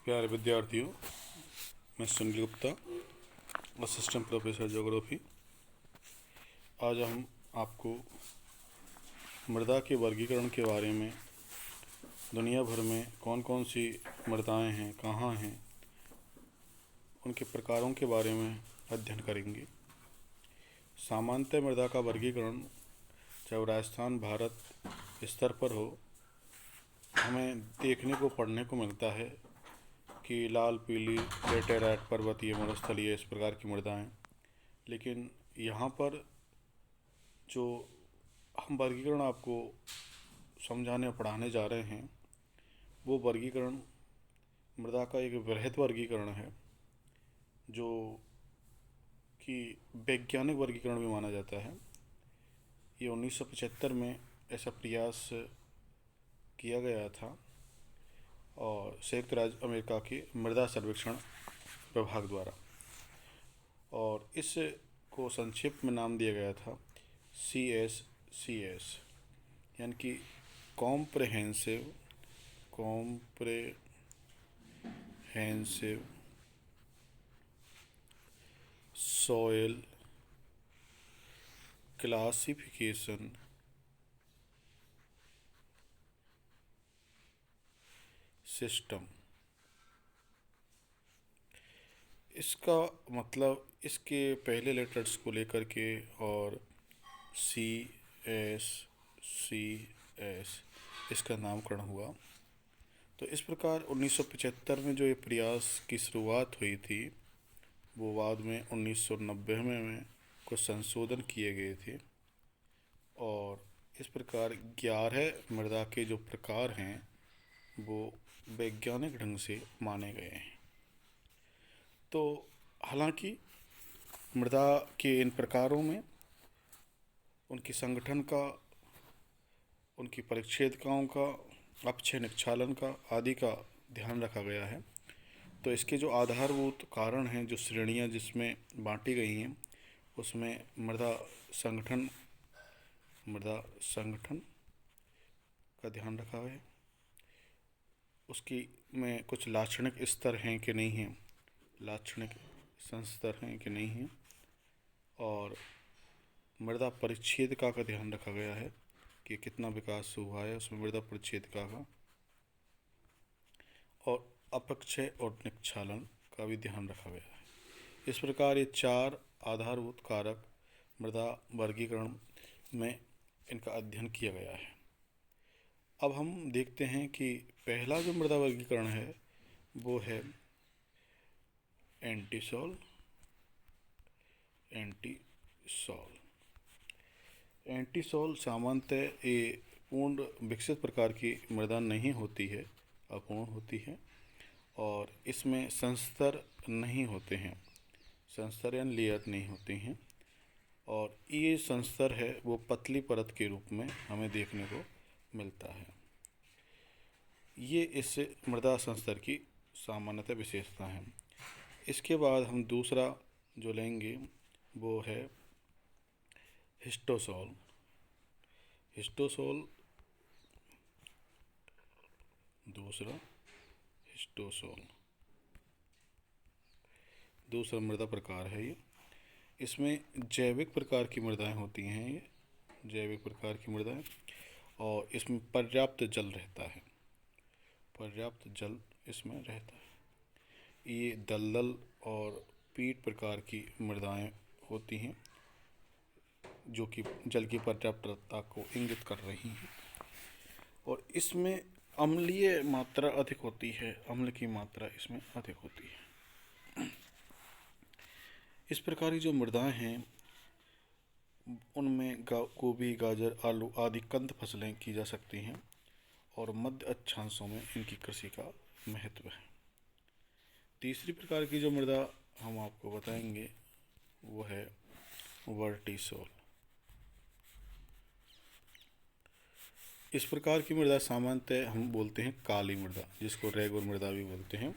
प्यारे विद्यार्थियों, मैं Sunil Gupta, assistant professor geography. आज हम आपको मृदा के वर्गीकरण के बारे में, दुनिया भर में कौन कौन सी मृदाएं हैं, कहाँ हैं, उनके प्रकारों के बारे में अध्ययन करेंगे। सामान्यतः मृदा का वर्गीकरण चाहे राजस्थान भारत स्तर पर हो, हमें देखने को पढ़ने को मिलता है कि लाल, पीली, लेटेराइट, पर्वतीय, मरुस्थलीय, इस प्रकार की मृदाएं। लेकिन यहाँ पर जो हम वर्गीकरण आपको समझाने और पढ़ाने जा रहे हैं, वो वर्गीकरण मृदा का एक वृहद वर्गीकरण है, जो कि वैज्ञानिक वर्गीकरण भी माना जाता है। ये 1975 में ऐसा प्रयास किया गया था और संयुक्त राज्य अमेरिका के मृदा सर्वेक्षण विभाग द्वारा, और इस को संक्षेप में नाम दिया गया था CSCS, यानी कि कॉम्प्रहेंसिव सॉइल क्लासिफिकेशन सिस्टम। इसका मतलब इसके पहले लेटर्स को लेकर के और CSCS इसका नामकरण हुआ। तो इस प्रकार 1975 में जो ये प्रयास की शुरुआत हुई थी, वो बाद में 1990 में कुछ संशोधन किए गए थे, और इस प्रकार 11 मृदा के जो प्रकार हैं वो वैज्ञानिक ढंग से माने गए हैं। तो हालांकि मृदा के इन प्रकारों में उनकी संगठन का, उनकी परिच्छेदिकाओं का, अपक्षय निक्षालन का आदि का ध्यान रखा गया है। तो इसके जो आधारभूत कारण हैं, जो श्रेणियां जिसमें बांटी गई हैं, उसमें मृदा संगठन का ध्यान रखा है। उसकी में कुछ लाक्षणिक स्तर हैं कि नहीं हैं, लाक्षणिक संस्तर हैं कि नहीं हैं, और मृदा परिच्छेदिका का ध्यान रखा गया है कि कितना विकास हुआ है उसमें मृदा परिच्छेदिका का, और अपक्षय और निक्षालन का भी ध्यान रखा गया है। इस प्रकार ये 4 आधारभूत कारक मृदा वर्गीकरण में इनका अध्ययन किया गया है। अब हम देखते हैं कि पहला जो मृदा वर्गीकरण है वो है एंटीसॉल। एंटीसॉल सामान्यतः ये पूर्ण विकसित प्रकार की मृदा नहीं होती है, अपूर्ण होती है, और इसमें संस्तर नहीं होते हैं, संस्तर यानी लेयर नहीं होते हैं, और ये संस्तर है वो पतली परत के रूप में हमें देखने को मिलता है। ये इस मृदा संस्तर की सामान्यतः विशेषता है। इसके बाद हम दूसरा जो लेंगे वो है हिस्टोसॉल। दूसरा मृदा प्रकार है ये। इसमें जैविक प्रकार की मृदाएं होती हैं, ये जैविक प्रकार की मृदाएं, और इसमें पर्याप्त जल रहता है, पर्याप्त जल इसमें रहता है। ये दलदल और पीट प्रकार की मृदाएं होती हैं, जो कि जल की पर्याप्तता को इंगित कर रही हैं, और इसमें अम्लीय मात्रा अधिक होती है, अम्ल की मात्रा इसमें अधिक होती है। इस प्रकार की जो मृदाएं हैं उनमें गोभी, गाजर, आलू आदि कंद फसलें की जा सकती हैं, और मध्य अक्षांशों में इनकी कृषि का महत्व है। तीसरी प्रकार की जो मृदा हम आपको बताएंगे वो है वर्टिसॉल। इस प्रकार की मृदा सामान्यतः हम बोलते हैं काली मृदा, जिसको रेगुर मृदा भी बोलते हैं,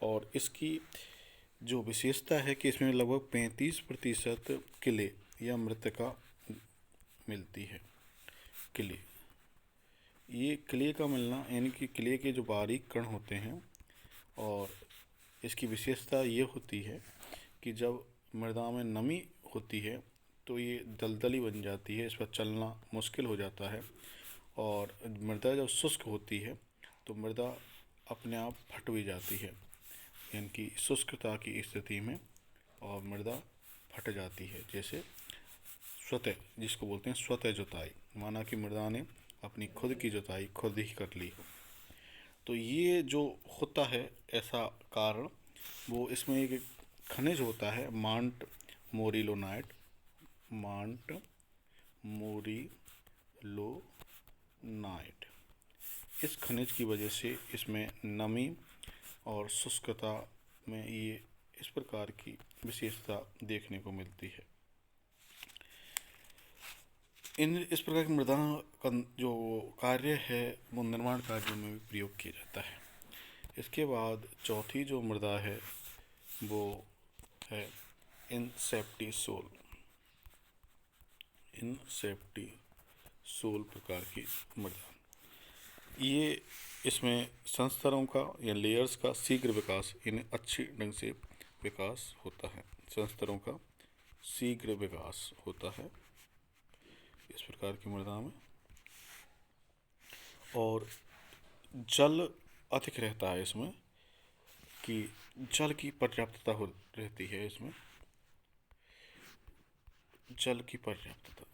और इसकी जो विशेषता है कि इसमें लगभग 35% क्ले या मृतिका मिलती है। ये क्ले का मिलना, यानी कि क्ले के जो बारीक कण होते हैं और इसकी विशेषता ये होती है कि जब मृदा में नमी होती है तो ये दलदली बन जाती है, इस पर चलना मुश्किल हो जाता है। और मृदा जब शुष्क होती है तो मृदा अपने आप फट भी जाती है, यानी कि शुष्कता की स्थिति में और मृदा फट जाती है। जैसे स्वतः, जिसको बोलते हैं स्वतः जुताई, माना कि मृदा ने अपनी खुद की जुताई खुद ही कर ली हो। तो ये जो होता है ऐसा कारण, वो इसमें एक खनिज होता है मांट मोरिलोनाइट, मांट मोरिलोनाइट। इस खनिज की वजह से इसमें नमी और शुष्कता में ये इस प्रकार की विशेषता देखने को मिलती है। इस प्रकार की मृदा का जो कार्य है वो निर्माण कार्यों में भी प्रयोग किया जाता है। इसके बाद चौथी जो मृदा है वो है इनसेप्टी सोल प्रकार की मृदा। ये इसमें संस्तरों का या लेयर्स का शीघ्र विकास, यानी अच्छी ढंग से विकास होता है। संस्तरों का शीघ्र विकास होता है इस प्रकार की मृदा में। और जल अधिक रहता है इसमें, कि जल की पर्याप्तता हो रहती है इसमें, जल की पर्याप्तता,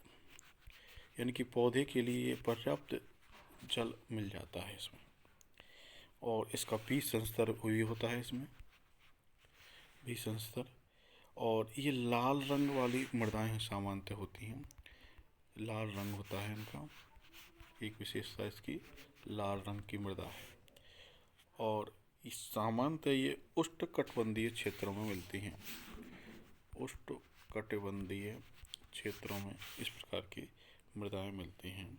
यानी कि पौधे के लिए पर्याप्त जल मिल जाता है इसमें। और इसका बीज संस्तर भी होता है इसमें, बीज संस्तर। और ये लाल रंग वाली मृदाएं सामान्यतः होती हैं, लाल रंग होता है इनका, एक विशेषता इसकी लाल रंग की मृदा है। और सामान्यतः ये उष्णकटिबंधीय क्षेत्रों में मिलती हैं, उष्णकटिबंधीय क्षेत्रों में इस प्रकार की मृदाएं मिलती हैं।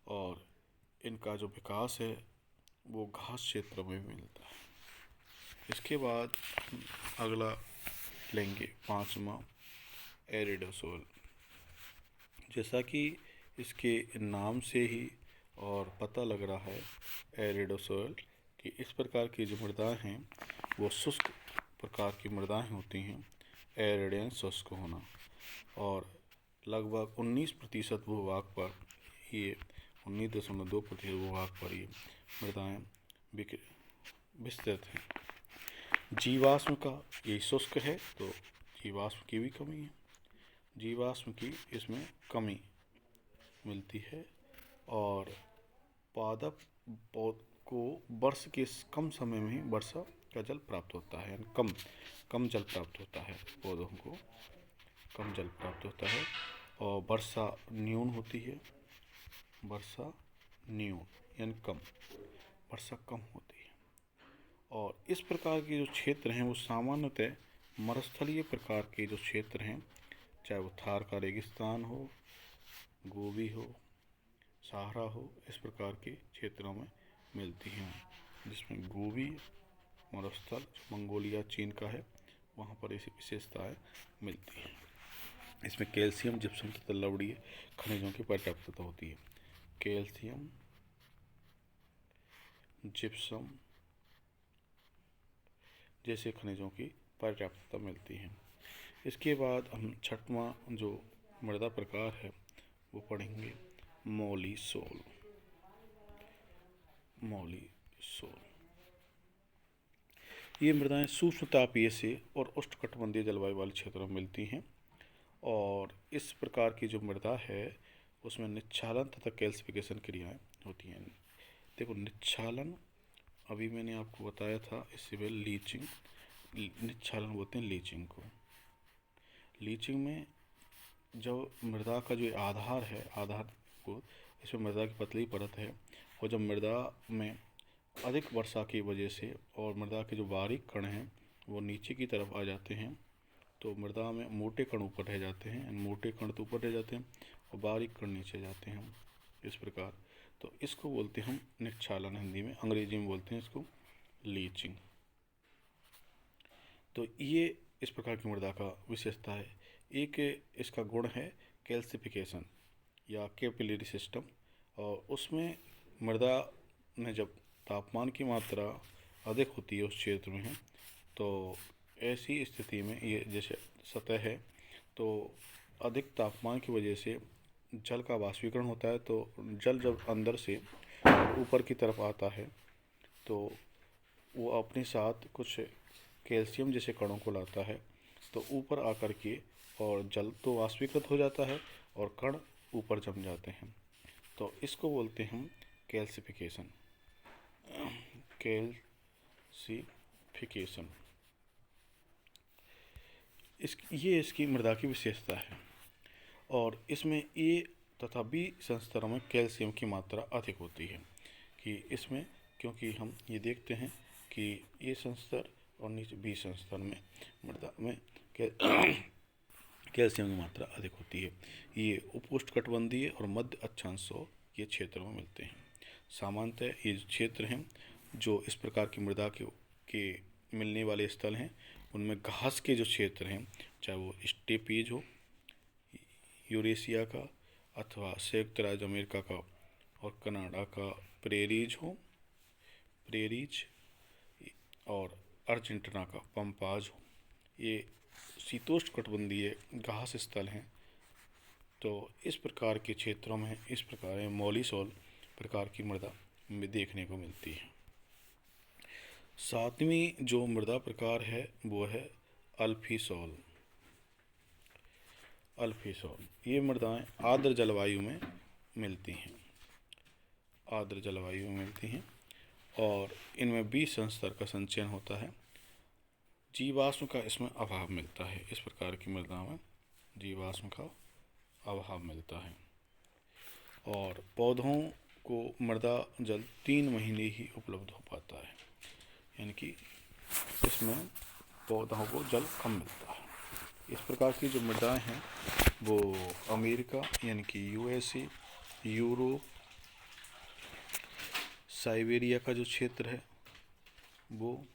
और इनका जो विकास है वो घास क्षेत्र में भी मिलता है। इसके बाद अगला लेंगे पांचवा एरिडोसोल। जैसा कि इसके नाम से ही और पता लग रहा है एरिडोसोल कि इस प्रकार की जो मृदाएं हैं वो शुष्क प्रकार की मृदाएं होती हैं, एरिड शुष्क होना। और लगभग 19% भूभाग पर ये 19.2% भूभाग पर ये मृदाएं विस्तृत हैं। जीवाश्म का ये शुष्क है तो जीवाश्म की भी कमी है, जीवाश्म की इसमें कमी मिलती है। और पादप को वर्ष के कम समय में ही वर्षा का जल प्राप्त होता है, यानी कम जल प्राप्त होता है, पौधों को कम जल प्राप्त होता है। और वर्षा न्यून होती है, वर्षा न्यून यानी कम, वर्षा कम होती है। और इस प्रकार के जो क्षेत्र हैं वो सामान्यतः मरुस्थलीय प्रकार के जो क्षेत्र हैं, चाहे वो थार का रेगिस्तान हो, गोबी हो, सहारा हो, इस प्रकार के क्षेत्रों में मिलती हैं। जिसमें गोबी मरुस्थल मंगोलिया चीन का है, वहाँ पर ऐसी विशेषताएं मिलती हैं। इसमें कैल्शियम, जिप्सम तथा लवणीय खनिजों की पर्याप्तता होती है। कैल्शियम, जिप्सम जैसे खनिजों की पर्याप्तता मिलती है। इसके बाद हम छठवां जो मृदा प्रकार है वो पढ़ेंगे मोलिसोल। ये मृदाएं सूक्ष्म तापीय से और उष्णकटिबंधीय जलवायु वाले क्षेत्रों में मिलती हैं। और इस प्रकार की जो मृदा है उसमें निच्छालन तथा कैल्सिफिकेशन क्रियाएं होती हैं। देखो निच्छालन अभी मैंने आपको बताया था, इससे पहले लीचिंग, निच्छालन बोलते हैं लीचिंग को। लीचिंग में जब मृदा का जो आधार है, आधार को, इसमें मृदा की पतली परत है, और जब मृदा में अधिक वर्षा की वजह से और मृदा के जो बारीक कण हैं वो नीचे की तरफ आ जाते हैं, तो मृदा में मोटे कण ऊपर रह जाते हैं, मोटे कण तो ऊपर रह जाते हैं और बारीक कण नीचे जाते हैं, इस प्रकार। तो इसको बोलते हैं हम निच्छालन, हिंदी में, अंग्रेजी में बोलते हैं इसको लीचिंग। तो ये इस प्रकार की मृदा का विशेषता है। एक इसका गुण है कैल्सिफिकेशन या कैपिलरी सिस्टम, और उसमें मृदा में जब तापमान की मात्रा अधिक होती है उस क्षेत्र में है, तो ऐसी स्थिति में ये जैसे सतह है तो अधिक तापमान की वजह से जल का वाष्पीकरण होता है, तो जल जब अंदर से ऊपर की तरफ आता है तो वो अपने साथ कुछ कैल्शियम जैसे कणों को लाता है, तो ऊपर आकर के और जल तो वाष्पीकृत हो जाता है और कण ऊपर जम जाते हैं, तो इसको बोलते हैं हम कैल्सिफिकेशन। कैल्सिफिकेशन ये इसकी मृदा की विशेषता है, और इसमें ए तथा बी संस्तरों में कैल्शियम की मात्रा अधिक होती है कि इसमें, क्योंकि हम ये देखते हैं कि ए संस्तर और नीचे बी संस्तर में मृदा में कैल्शियम की मात्रा अधिक होती है। ये उपोष्णकटिबंधीय और मध्य अक्षांशों के क्षेत्रों में मिलते हैं। सामान्यतः ये क्षेत्र हैं जो इस प्रकार की मृदा के मिलने वाले स्थल हैं, उनमें घास के जो क्षेत्र हैं, चाहे वो स्टेपीज हो यूरेशिया का अथवा संयुक्त राज्य अमेरिका का और कनाडा का प्रेरीज और अर्जेंटीना का पंपाज हो, ये शीतोष्णकटिबंधीय घास स्थल हैं। तो इस प्रकार के क्षेत्रों में इस प्रकार मॉलिसॉल प्रकार की मृदा में देखने को मिलती है। सातवीं जो मृदा प्रकार है वो है अल्फीसॉल। ये मृदाएं आर्द्र जलवायु में मिलती हैं और इनमें बी संस्तर का संचयन होता है। जीवाश्म का इसमें अभाव मिलता है। इस प्रकार की मृदा में जीवाश्म का अभाव मिलता है और पौधों को मृदा जल 3 महीने ही उपलब्ध हो पाता है, यानी कि इसमें पौधों को जल कम मिलता है। इस प्रकार की जो मृदाएं हैं वो अमेरिका यानी कि यूएसए, यूरोप, साइबेरिया का जो क्षेत्र है वो,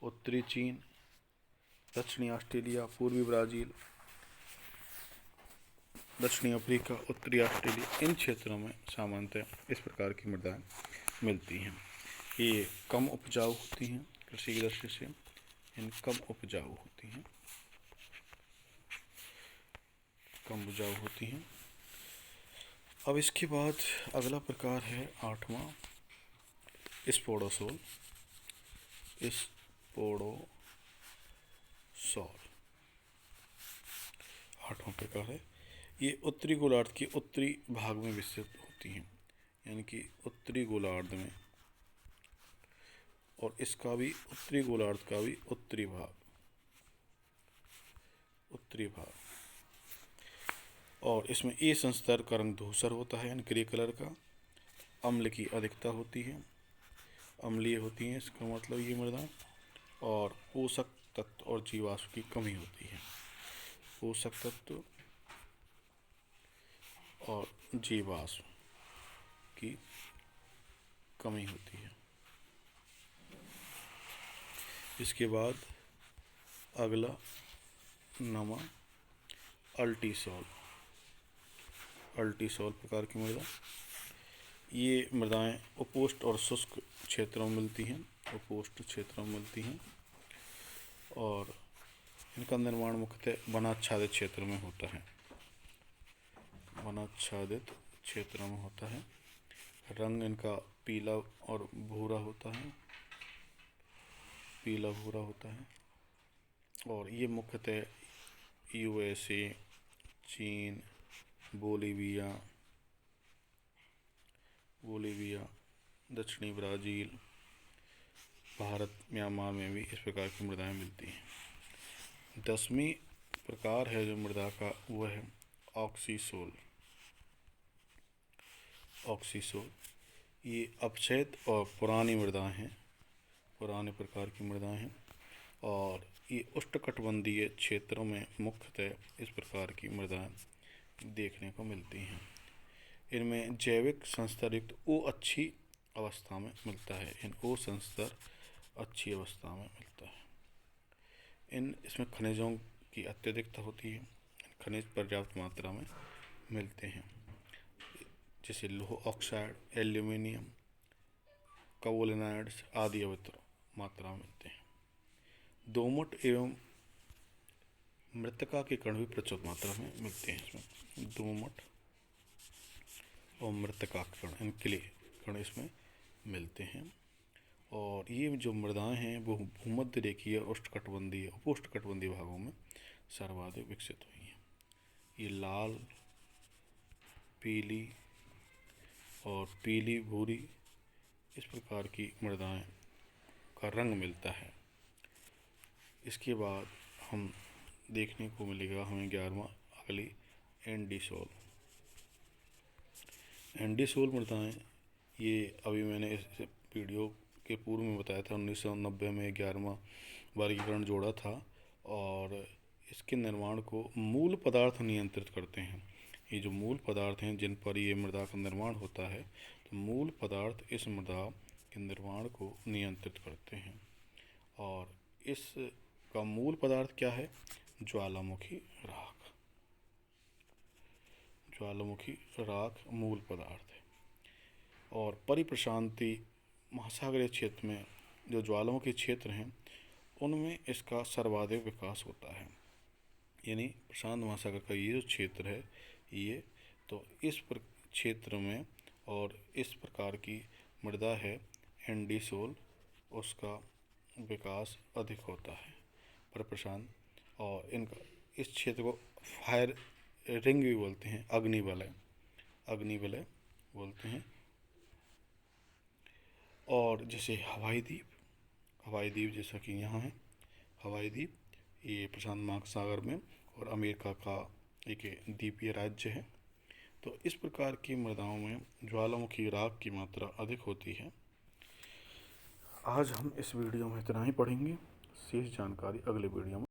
उत्तरी चीन, दक्षिणी ऑस्ट्रेलिया, पूर्वी ब्राज़ील, दक्षिणी अफ्रीका, उत्तरी ऑस्ट्रेलिया, इन क्षेत्रों में सामान्यतः इस प्रकार की मृदाएं मिलती हैं। ये कम उपजाऊ होती हैं, कृषि की दृष्टि से कम उपजाऊ होती हैं। अब इसके बाद अगला प्रकार है 8वां स्पोडोसॉल। स्पोडोसॉल 8वां प्रकार है। ये उत्तरी गोलार्ध के उत्तरी भाग में विस्तृत होती हैं, यानी कि उत्तरी गोलार्ध में, और इसका भी उत्तरी गोलार्ध का भी उत्तरी भाग और इसमें ए संस्तर का रंग धूसर होता है, यानी ग्रे कलर का। अम्ल की अधिकता होती है, अम्लीय होती हैं, इसका मतलब ये मृदा, और पोषक तत्व और जीवाश्म की कमी होती है। पोषक तत्व और जीवाश्म की कमी होती है। इसके बाद अगला 9वां अल्टीसॉल प्रकार की मृदा। ये मृदाएं उपोष्ण और शुष्क क्षेत्रों में मिलती हैं और इनका निर्माण मुख्यतः वनाच्छादित क्षेत्र में होता है। रंग इनका पीला और भूरा होता है और ये मुख्यतः यूएसए, चीन, बोलीविया, दक्षिणी ब्राज़ील, भारत, म्यांमार में भी इस प्रकार की मृदाएं मिलती हैं। 10वीं प्रकार है जो मृदा का वो है ऑक्सीसोल। ये अपक्षैत और पुरानी प्रकार की मृदाएं हैं और ये उष्णकटिबंधीय क्षेत्रों में मुख्यतः इस प्रकार की मृदाएं देखने को मिलती हैं। इनमें जैविक संस्तर युक्त ओ अच्छी अवस्था में मिलता है। इसमें खनिजों की अत्यधिकता होती है। खनिज पर्याप्त मात्रा में मिलते हैं, जैसे लौह ऑक्साइड, एल्यूमिनियम, काओलिनाइड्स आदि अवत्र मात्रा में मिलते हैं। दोमट एवं मृत्तिका के कण भी प्रचुर मात्रा में मिलते हैं इसमें। दोमट और मृत्तिका के कण, क्ले कण इसमें मिलते हैं। और ये जो मृदाएं हैं वो भूमध्य रेखीय और उष्णकटिबंधीय उपोष्णकटिबंधीय भागों में सर्वाधिक विकसित हुई हैं। ये लाल, पीली और पीली भूरी इस प्रकार की मृदाएं का रंग मिलता है। इसके बाद हम देखने को मिलेगा हमें 11वां अगली एंडीसोल। एंडीसोल मृदाएं, ये अभी मैंने इस वीडियो के पूर्व में बताया था 1990 में 11वां वर्गीकरण जोड़ा था। और इसके निर्माण को मूल पदार्थ नियंत्रित करते हैं। ये जो मूल पदार्थ हैं जिन पर ये मृदा का निर्माण होता है, तो मूल पदार्थ इस मृदा के निर्माण को नियंत्रित करते हैं। और इसका मूल पदार्थ क्या है? ज्वालामुखी राख। ज्वालामुखी राख मूल पदार्थ है। और परिप्रशांति महासागरीय क्षेत्र में जो ज्वालामुखी क्षेत्र हैं उनमें इसका सर्वाधिक विकास होता है। यानी प्रशांत महासागर का ये जो क्षेत्र है ये, तो इस क्षेत्र में और इस प्रकार की मृदा है एंडीसोल, उसका विकास अधिक होता है पर प्रशांत। और इनका इस क्षेत्र को फायर रिंग भी बोलते हैं, अग्निवलय, अग्निवलय बोलते हैं। और जैसे हवाई द्वीप, हवाई द्वीप जैसा कि यहाँ है हवाई द्वीप, ये प्रशांत महासागर में और अमेरिका का एक द्वीपीय राज्य है। तो इस प्रकार की मृदाओं में ज्वालामुखी राख की मात्रा अधिक होती है। आज हम इस वीडियो में इतना ही पढ़ेंगे, शेष जानकारी अगले वीडियो में।